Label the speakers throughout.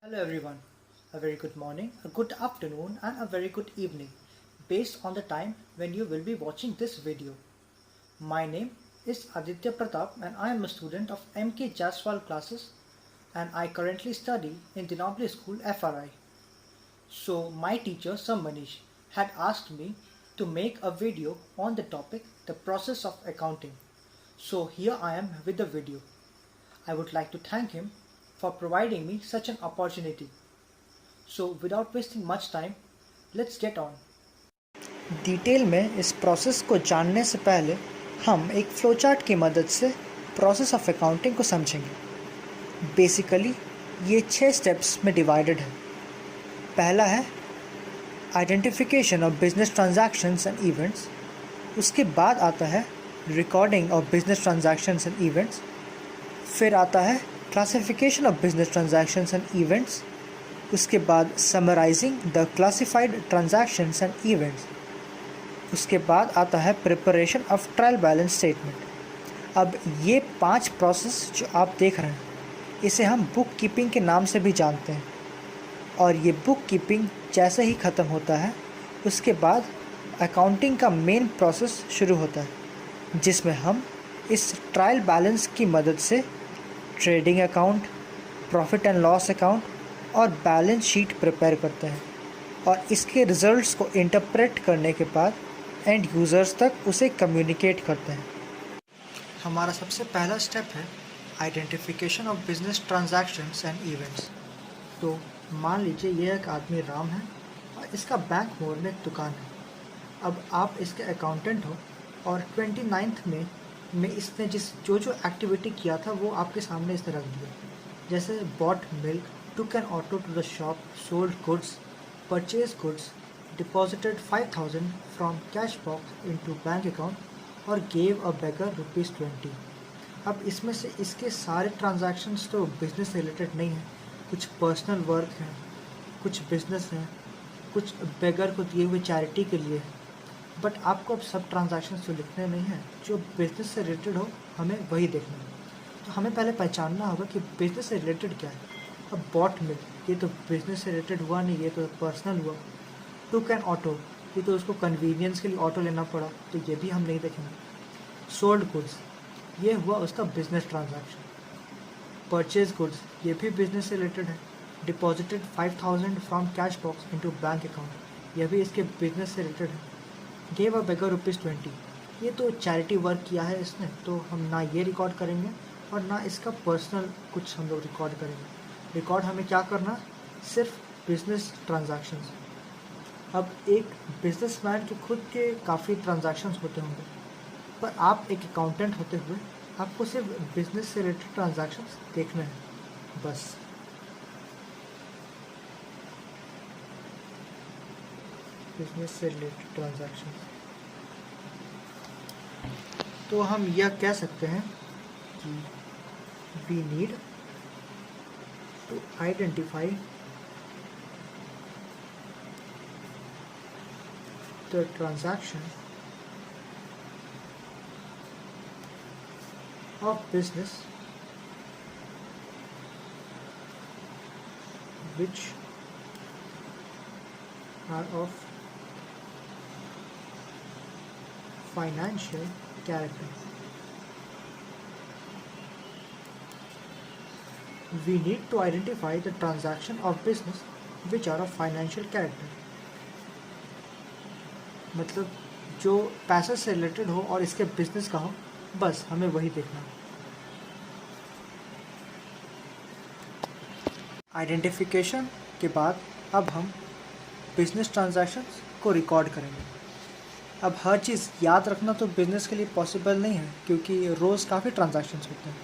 Speaker 1: Hello everyone, a very good morning, a good afternoon and a very good evening based on the time when you will be watching this video. My name is Aditya Pratap and I am a student of MK Jaswal classes and I currently study in Dinobli School FRI. So my teacher Sir Manish had asked me to make a video on the topic the process of accounting. So here I am with the video. I would like to thank him for providing me such an opportunity. So without wasting much time, let's get on. Detail में इस process को जानने से पहले हम एक flowchart की मदद से प्रोसेस ऑफ अकाउंटिंग को समझेंगे। बेसिकली ये 6 स्टेप्स में डिवाइडेड है। पहला है identification of business transactions and events, उसके बाद आता है recording of business transactions and events, फिर आता है classification of business transactions and events, उसके बाद summarising the classified transactions and events, उसके बाद आता है preparation of trial balance statement. अब ये 5 प्रोसेस जो आप देख रहे हैं इसे हम बुक कीपिंग के नाम से भी जानते हैं, और ये बुक कीपिंग जैसे ही ख़त्म होता है उसके बाद अकाउंटिंग का मेन प्रोसेस शुरू होता है, जिसमें हम इस ट्रायल बैलेंस की मदद से trading account, profit and loss account और बैलेंस शीट प्रिपेयर करते हैं, और इसके रिजल्ट्स को इंटरप्रेट करने के बाद एंड यूज़र्स तक उसे कम्युनिकेट करते हैं। हमारा सबसे पहला स्टेप है identification of business transactions and events. तो मान लीजिए यह एक आदमी राम है और इसका बैंक मोड़ में एक दुकान है। अब आप इसके अकाउंटेंट हो और 29 में इसने जो एक्टिविटी किया था वो आपके सामने इसने रख दिया, जैसे bought milk, took an auto to the shop, sold goods, purchase goods, deposited 5000 from cash box into bank account और गेव अ बेगर ₹20। अब इसमें से इसके सारे ट्रांजैक्शंस तो बिजनेस से रिलेटेड नहीं हैं, कुछ पर्सनल वर्क हैं, कुछ बिजनेस हैं, कुछ बेगर को दिए हुए चैरिटी के लिए है। बट आपको अब सब ट्रांजैक्शंस तो लिखने नहीं हैं, जो बिज़नेस से रिलेटेड हो हमें वही देखना है। तो हमें पहले पहचानना होगा कि बिज़नेस से रिलेटेड क्या है। अब बॉट मिल्क, ये तो बिज़नेस से रिलेटेड हुआ नहीं, ये तो पर्सनल हुआ। टुक एन ऑटो, ये तो उसको कन्वीनियंस के लिए ऑटो लेना पड़ा, तो ये भी हम नहीं देखेंगे। सोल्ड गुड्स, ये हुआ उसका बिजनेस ट्रांजैक्शन। परचेज गुड्स, ये भी बिजनेस से रिलेटेड है। Deposited 5000 from cash box into bank account, यह भी इसके बिजनेस से रिलेटेड है। गेव अ बेगर ₹20, ये तो चैरिटी वर्क किया है इसने, तो हम ना ये रिकॉर्ड करेंगे और ना इसका पर्सनल कुछ हम लोग रिकॉर्ड करेंगे। रिकॉर्ड हमें क्या करना, सिर्फ बिजनेस ट्रांजैक्शंस। अब एक बिजनेसमैन के खुद के काफ़ी ट्रांजैक्शंस होते होंगे, पर आप एक अकाउंटेंट होते हुए आपको सिर्फ बिजनेस से रिलेटेड ट्रांजैक्शंस देखने हैं बस। बिजनेस से रिलेटेड ट्रांजैक्शन, तो हम यह कह सकते हैं कि we need to identify the transaction of business which are of financial character. We need to identify the transaction of business which are of financial character. मतलब जो पैसे से रिलेटेड हो और इसके बिजनेस का हो, बस हमें वही देखना है। आइडेंटिफिकेशन के बाद अब हम बिजनेस ट्रांजैक्शंस को रिकॉर्ड करेंगे। अब हर चीज़ याद रखना तो बिज़नेस के लिए पॉसिबल नहीं है, क्योंकि रोज़ काफ़ी ट्रांजैक्शंस होते हैं,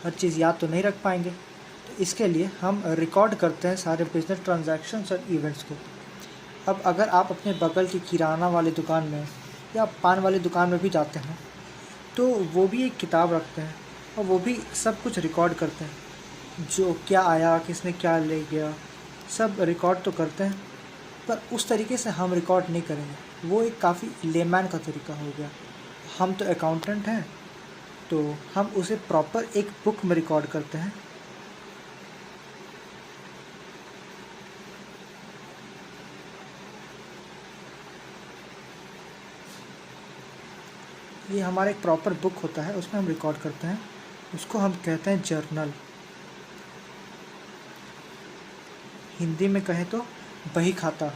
Speaker 1: हर चीज़ याद तो नहीं रख पाएंगे। तो इसके लिए हम रिकॉर्ड करते हैं सारे बिजनेस ट्रांजैक्शंस और इवेंट्स को। अब अगर आप अपने बगल की किराना वाली दुकान में या पान वाली दुकान में भी जाते हैं तो वो भी एक किताब रखते हैं और वो भी सब कुछ रिकॉर्ड करते हैं, जो क्या आया, किसने क्या ले गया, सब रिकॉर्ड तो करते हैं, पर उस तरीके से हम रिकॉर्ड नहीं करेंगे। वो एक काफ़ी लेमैन का तरीका हो गया। हम तो अकाउंटेंट हैं, तो हम उसे प्रॉपर एक बुक में रिकॉर्ड करते हैं ये हमारा एक प्रॉपर बुक होता है, उसमें हम रिकॉर्ड करते हैं, उसको हम कहते हैं जर्नल। हिंदी में कहें तो बही खाता।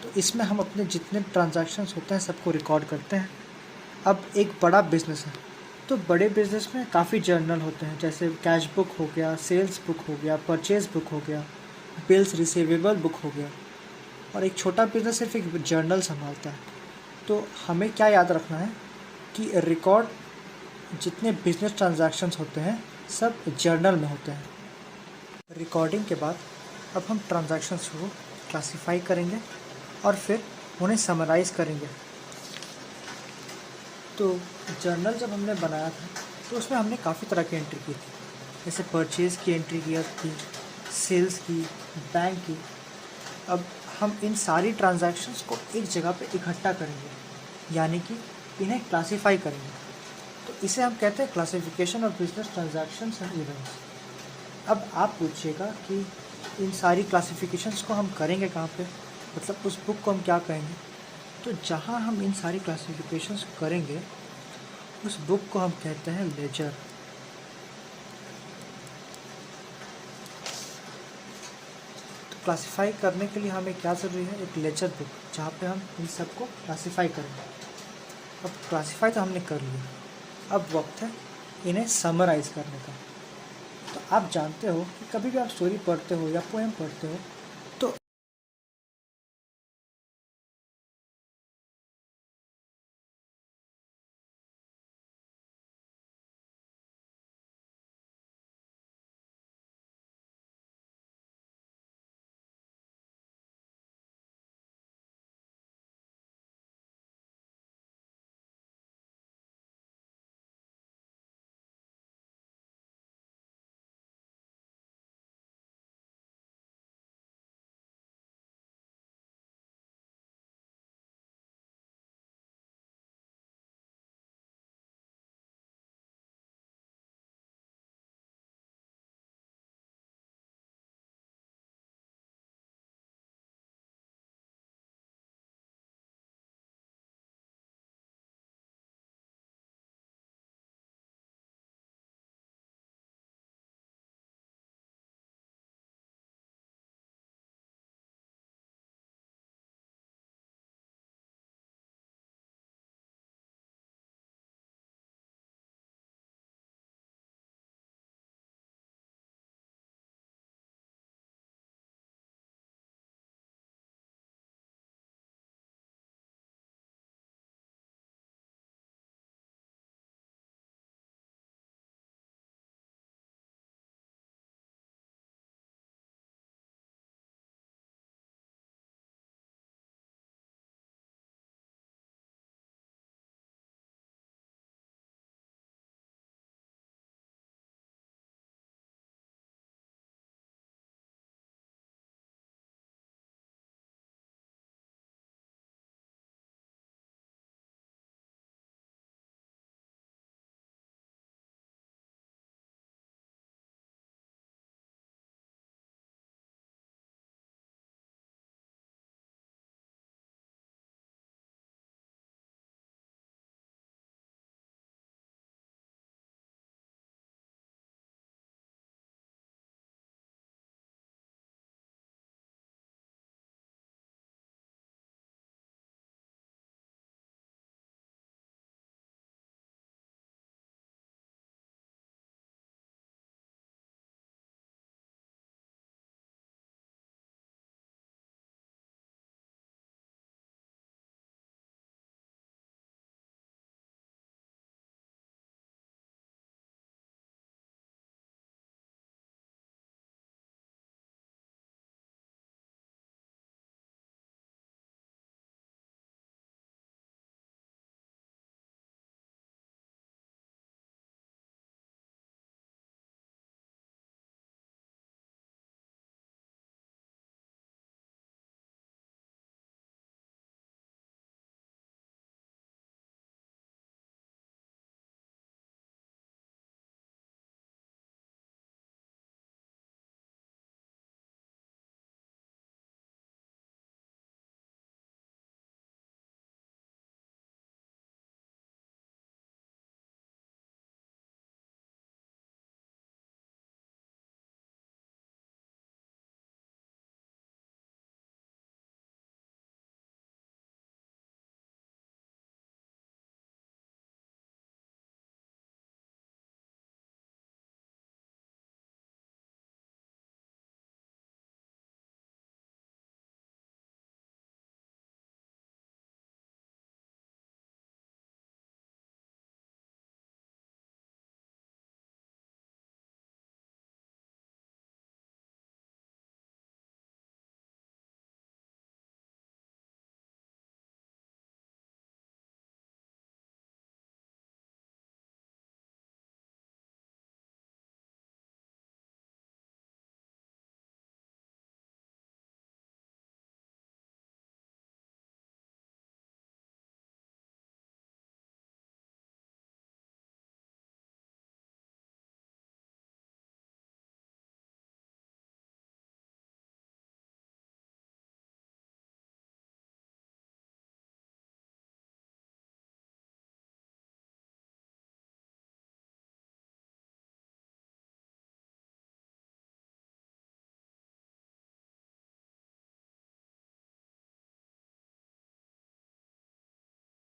Speaker 1: तो इसमें हम अपने जितने ट्रांजैक्शंस होते हैं सबको रिकॉर्ड करते हैं। अब एक बड़ा बिज़नेस है, तो बड़े बिज़नेस में काफ़ी जर्नल होते हैं, जैसे कैश बुक हो गया, सेल्स बुक हो गया, परचेज बुक हो गया, बिल्स रिसीवेबल बुक हो गया। और एक छोटा बिज़नेस सिर्फ एक जर्नल संभालता है। तो हमें क्या याद रखना है कि रिकॉर्ड जितने बिजनेस ट्रांजैक्शंस होते हैं सब जर्नल में होते हैं। रिकॉर्डिंग के बाद अब हम ट्रांजैक्शंस को क्लासिफाई करेंगे और फिर उन्हें समराइज़ करेंगे। तो जर्नल जब हमने बनाया था तो उसमें हमने काफ़ी तरह की एंट्री की थी, जैसे परचेज़ की एंट्री किया थी, सेल्स की, बैंक की। अब हम इन सारी ट्रांजैक्शंस को एक जगह पे इकट्ठा करेंगे, यानी कि इन्हें क्लासिफाई करेंगे। तो इसे हम कहते हैं classification of business transactions and events. अब आप पूछिएगा कि इन सारी क्लासिफिकेशंस को हम करेंगे कहाँ पे, मतलब उस बुक को हम क्या कहेंगे। तो जहाँ हम इन सारी क्लासिफिकेशंस को करेंगे उस बुक को हम कहते हैं लेजर। तो क्लासिफाई करने के लिए हमें क्या ज़रूरी है, एक लेजर बुक जहाँ पे हम इन सब को क्लासिफाई करेंगे। अब क्लासिफाई तो हमने कर लिया, अब वक्त है इन्हें समराइज़ करने का। तो आप जानते हो कि कभी भी आप स्टोरी पढ़ते हो या पोएम पढ़ते हो